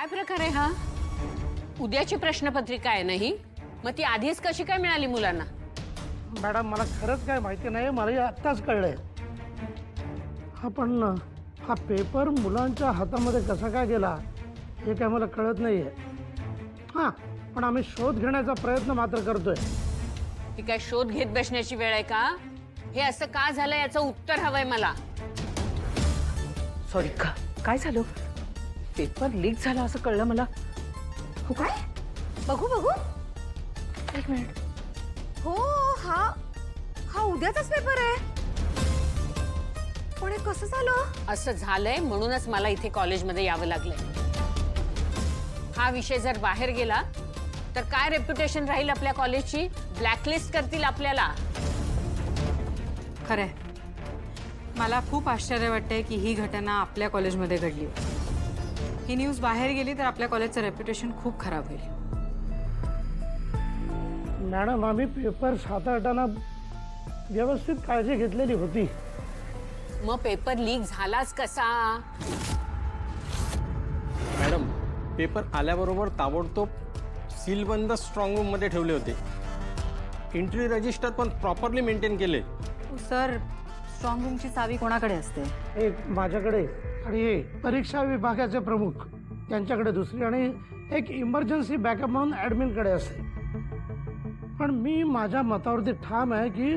प्रकार आहे हा? उद्याची प्रश्नपत्रिका आहे ना ही? मग ती आधीच कशी काय मिळाली मुलांना? मॅडम मला खरंच काय माहिती नाही, मला आत्ताच कळलंय. हा पण हा पेपर मुलांच्या हातामध्ये कसा काय गेला हे काय मला कळत नाहीये. हां, पण आम्ही शोध घेण्याचा प्रयत्न मात्र करतोय. ही काय शोध घेत बसण्याची वेळ आहे का? हे असं का झालं याचं उत्तर हवंय मला. सॉरी, काय झालं? पेपर लीक झाला असं कळलं मला. हो काय? बघू बघू. एक मिनिट. हो, हा उद्याचाच पेपर आहे. पण हे कसं झालं? असं झालंय म्हणूनच मला इथे कॉलेजमध्ये यावं लागलंय. हा विषय जर बाहेर गेला तर काय रेप्युटेशन राहील आपल्या कॉलेजची? ब्लॅकलिस्ट करतील आपल्याला. खरंय, मला खूप आश्चर्य वाटतंय की ही घटना आपल्या कॉलेजमध्ये घडली. ही न्यूज बाहेर गेली तर आपल्या कॉलेजचं रेप्युटेशन खूप खराब होईल. मॅडम आम्ही पेपर हाताळताना व्यवस्थित काळजी घेतलेली होती. मग पेपर लीक झालाच कसा? मॅडम, पेपर आल्याबरोबर ताबडतोब सीलबंद स्ट्रॉंग रूममध्ये ठेवले होते. एंट्री रजिस्टर पण प्रॉपरली मेंटेन केले. सर, स्ट्रॉंग रूमची चावी कोणाकडे असते? एक माझ्याकडे आणि एक परीक्षा विभागाचे प्रमुख त्यांच्याकडे दुसरी आणि एक इमर्जन्सी बॅकअप म्हणून ॲडमिनकडे असते. पण मी माझ्या मतावरती ठाम आहे की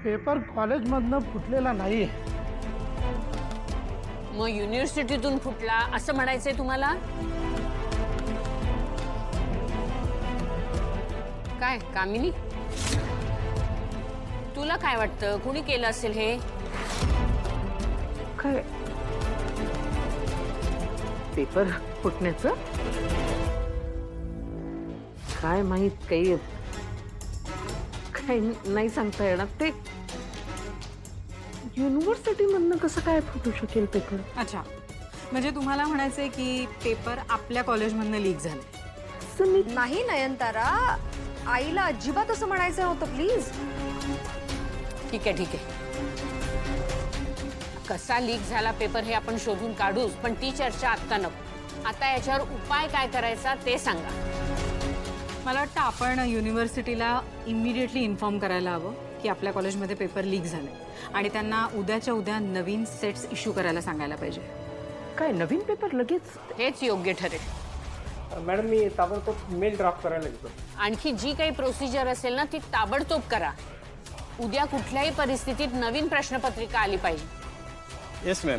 पेपर कॉलेजमधनं फुटलेला नाही आहे. मग युनिव्हर्सिटीतून फुटला असं म्हणायचंय तुम्हाला? काय कामिनी, तुला काय वाटतं कुणी केलं असेल हे? काय पेपर फुटण्याचं? काय माहित, काही नाही सांगता येणार. ते युनिव्हर्सिटी मधनं कसं काय फुटू शकेल पेपर? अच्छा, म्हणजे तुम्हाला म्हणायचंय की पेपर आपल्या कॉलेजमधनं लीक झाले. नाही नयनतारा, आईला अजिबात असं म्हणायचं नव्हतं प्लीज. ठीक आहे ठीक आहे, कसा लीक झाला पेपर हे आपण शोधून काढूच, पण ती चर्चा आत्ता नको. आता याच्यावर उपाय काय करायचा ते सांगा. मला वाटतं आपण युनिव्हर्सिटीला इमिडिएटली इन्फॉर्म करायला हवं की आपल्या कॉलेजमध्ये पेपर लीक झाले आणि त्यांना उद्याच्या उद्या नवीन सेट्स इश्यू करायला सांगायला पाहिजे. काय नवीन पेपर लगेच? हेच योग्य ठरेल. मॅडम, मी ताबडतोब मेल ड्राफ्ट करायला घेतो. आणखी जी काही प्रोसिजर असेल ना ती ताबडतोब करा. उद्या कुठल्याही परिस्थितीत नवीन प्रश्नपत्रिका आली पाहिजे. Yes ma'am.